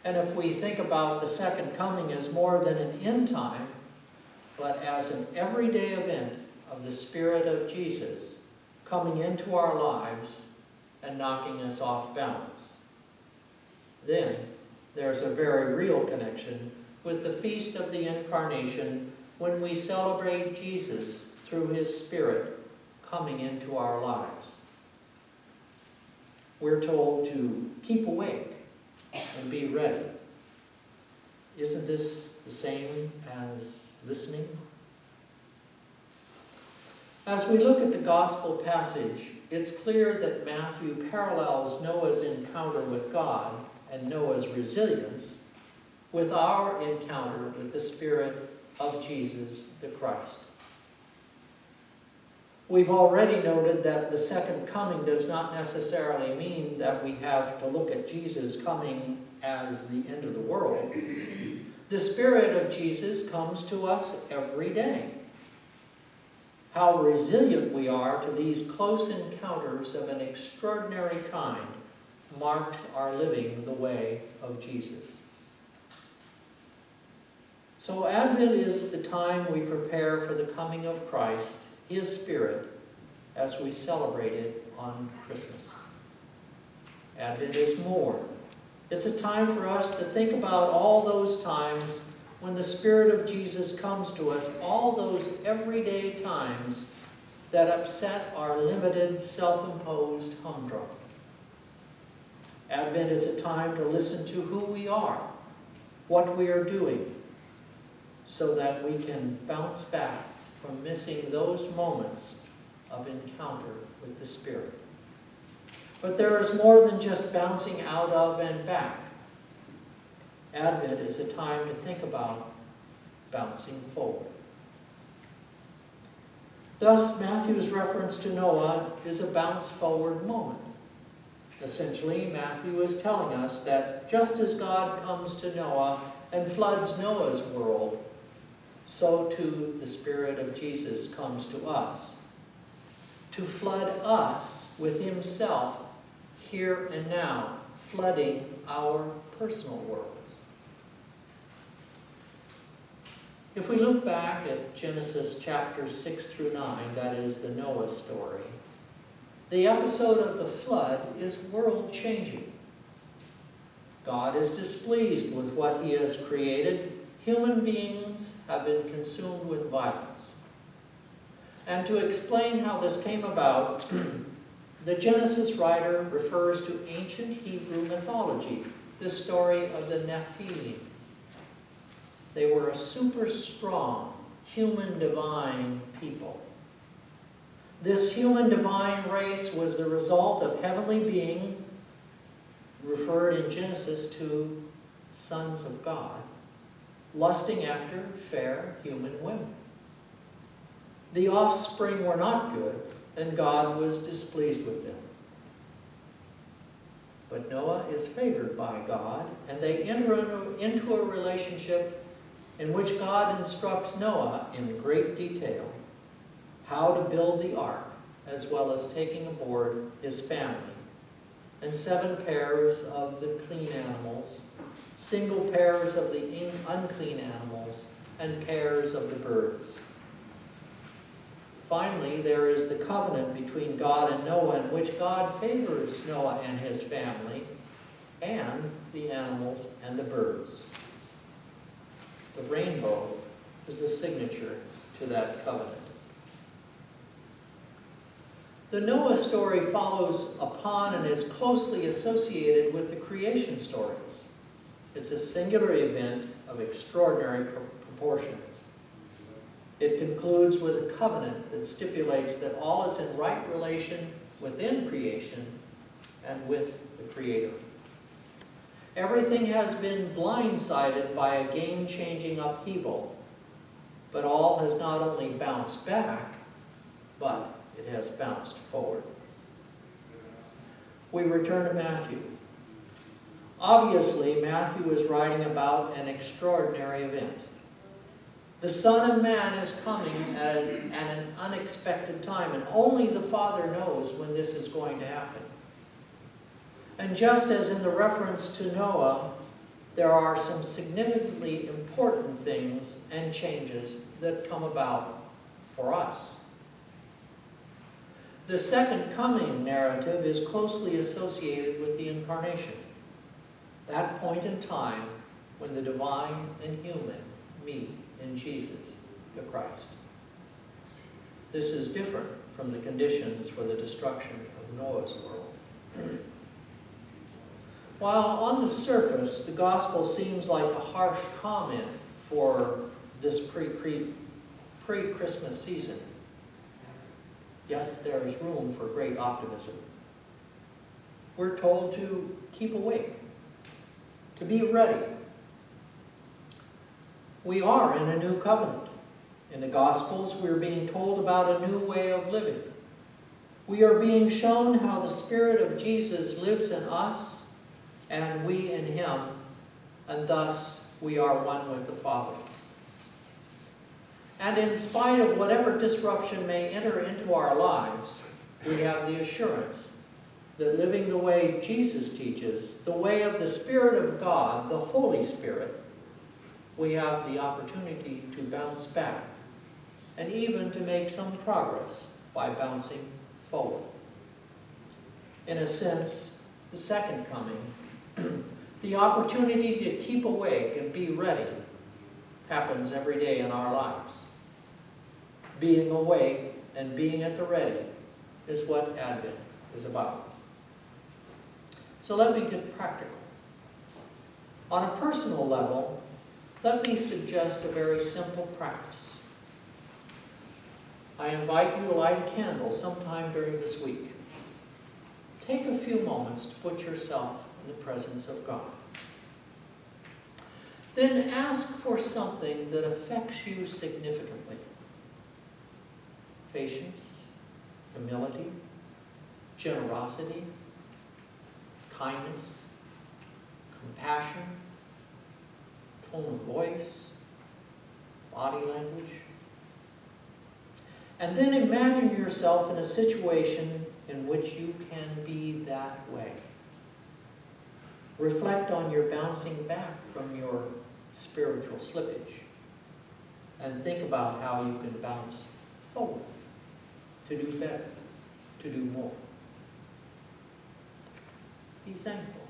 And if we think about the second coming as more than an end time, but as an everyday event of the Spirit of Jesus coming into our lives and knocking us off balance, then there's a very real connection with the Feast of the Incarnation when we celebrate Jesus through His Spirit coming into our lives. We're told to keep awake and be ready. Isn't this the same as listening? As we look at the Gospel passage, it's clear that Matthew parallels Noah's encounter with God and Noah's resilience with our encounter with the Spirit of Jesus the Christ. We've already noted that the second coming does not necessarily mean that we have to look at Jesus coming as the end of the world. The Spirit of Jesus comes to us every day. How resilient we are to these close encounters of an extraordinary kind marks our living the way of Jesus. So Advent is the time we prepare for the coming of Christ, His Spirit, as we celebrate it on Christmas. Advent is more. It's a time for us to think about all those times when the Spirit of Jesus comes to us, all those everyday times that upset our limited, self-imposed humdrum. Advent is a time to listen to who we are, what we are doing, so that we can bounce back from missing those moments of encounter with the Spirit. But there is more than just bouncing out of and back. Advent is a time to think about bouncing forward. Thus, Matthew's reference to Noah is a bounce forward moment. Essentially, Matthew is telling us that just as God comes to Noah and floods Noah's world, so too the Spirit of Jesus comes to us, to flood us with Himself here and now, flooding our personal worlds. If we look back at Genesis chapters 6 through 9, that is the Noah story, the episode of the flood is world-changing. God is displeased with what He has created. Human beings have been consumed with violence. And to explain how this came about, the Genesis writer refers to ancient Hebrew mythology, the story of the Nephilim. They were a super strong, human divine people. This human divine race was the result of heavenly being, referred in Genesis to sons of God, lusting after fair human women. The offspring were not good, and God was displeased with them. But Noah is favored by God, and they enter into a relationship in which God instructs Noah in great detail how to build the ark, as well as taking aboard his family, and 7 pairs of the clean animals, single pairs of the unclean animals, and pairs of the birds. Finally, there is the covenant between God and Noah, in which God favors Noah and his family, and the animals and the birds. The rainbow is the signature to that covenant. The Noah story follows upon and is closely associated with the creation stories. It's a singular event of extraordinary proportions. It concludes with a covenant that stipulates that all is in right relation within creation and with the Creator. Everything has been blindsided by a game-changing upheaval, but all has not only bounced back, but it has bounced forward. We return to Matthew. Obviously, Matthew is writing about an extraordinary event. The Son of Man is coming at an unexpected time, and only the Father knows when this is going to happen. And just as in the reference to Noah, there are some significantly important things and changes that come about for us. The second coming narrative is closely associated with the incarnation, that point in time when the divine and human meet in Jesus, the Christ. This is different from the conditions for the destruction of Noah's world. While on the surface, the gospel seems like a harsh comment for this pre-Christmas season, yet there is room for great optimism. We're told to keep awake, to be ready. We are in a new covenant. In the Gospels, we're being told about a new way of living. We are being shown how the Spirit of Jesus lives in us and we in Him, and thus we are one with the Father. And in spite of whatever disruption may enter into our lives, we have the assurance that living the way Jesus teaches, the way of the Spirit of God, the Holy Spirit, we have the opportunity to bounce back and even to make some progress by bouncing forward. In a sense, the second coming, the opportunity to keep awake and be ready, happens every day in our lives. Being awake and being at the ready is what Advent is about. So let me get practical. On a personal level, let me suggest a very simple practice. I invite you to light a candle sometime during this week. Take a few moments to put yourself in the presence of God. Then ask for something that affects you significantly. Patience, humility, generosity, kindness, compassion, tone of voice, body language. And then imagine yourself in a situation in which you can be that way. Reflect on your bouncing back from your spiritual slippage and think about how you can bounce forward to do better, to do more. Be thankful.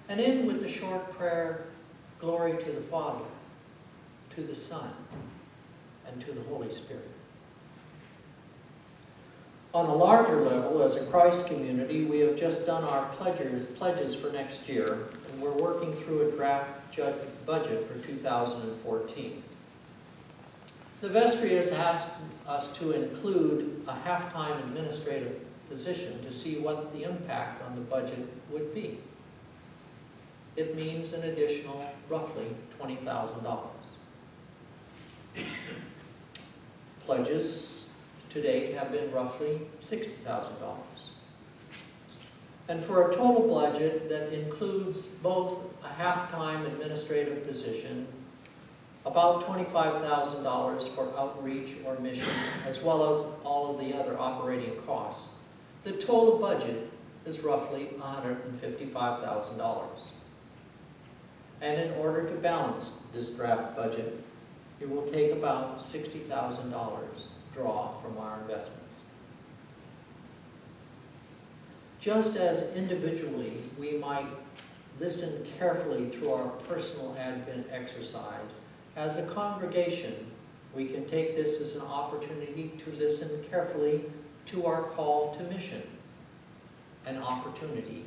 And end with the short prayer, glory to the Father, to the Son, and to the Holy Spirit. On a larger level, as a Christ community, we have just done our pledges for next year, and we're working through a draft budget for 2014. The vestry has asked us to include a half-time administrative position to see what the impact on the budget would be. It means an additional, roughly, $20,000. Pledges to date have been roughly $60,000. And for a total budget that includes both a half-time administrative position, about $25,000 for outreach or mission, as well as all of the other operating costs, the total budget is roughly $155,000. And in order to balance this draft budget, it will take about $60,000 draw from our investments. Just as individually we might listen carefully through our personal Advent exercise, as a congregation we can take this as an opportunity to listen carefully to our call to mission, an opportunity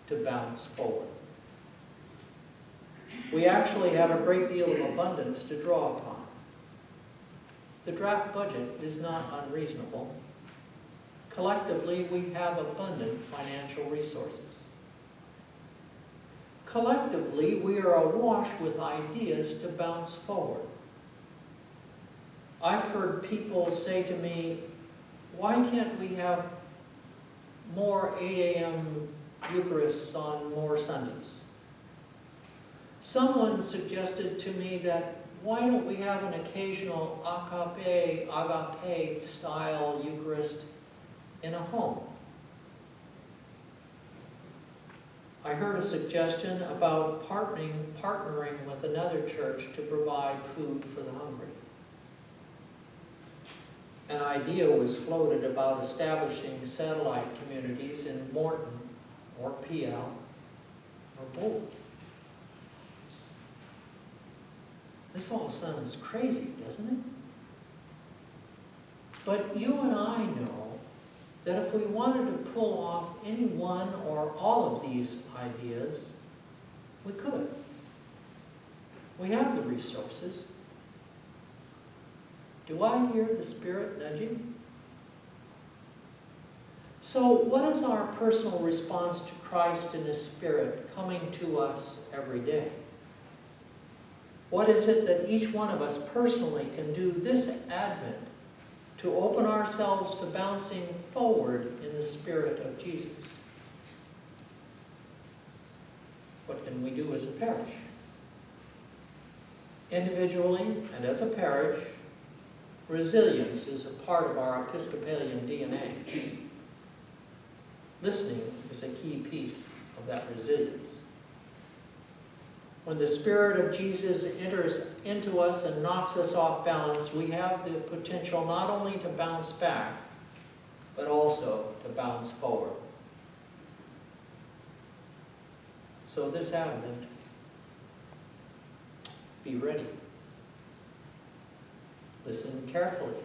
to bounce forward. We actually have a great deal of abundance to draw upon. The draft budget is not unreasonable. Collectively, we have abundant financial resources. Collectively, we are awash with ideas to bounce forward. I've heard people say to me, why can't we have more 8 a.m. Eucharists on more Sundays? Someone suggested to me that why don't we have an occasional agape style Eucharist in a home? I heard a suggestion about partnering with another church to provide food for the hungry. An idea was floated about establishing satellite communities in Morton or PL or both. This all sounds crazy, doesn't it? But you and I know that if we wanted to pull off any one or all of these ideas, we could. We have the resources. Do I hear the Spirit nudging? So what is our personal response to Christ and His Spirit coming to us every day? What is it that each one of us personally can do this Advent to open ourselves to bouncing forward in the Spirit of Jesus? What can we do as a parish? Individually and as a parish, resilience is a part of our Episcopalian DNA. Listening is a key piece of that resilience. When the Spirit of Jesus enters into us and knocks us off balance, we have the potential not only to bounce back, but also to bounce forward. So this Advent, be ready. Listen carefully.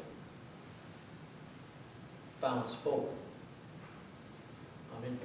Bounce forward. Amen.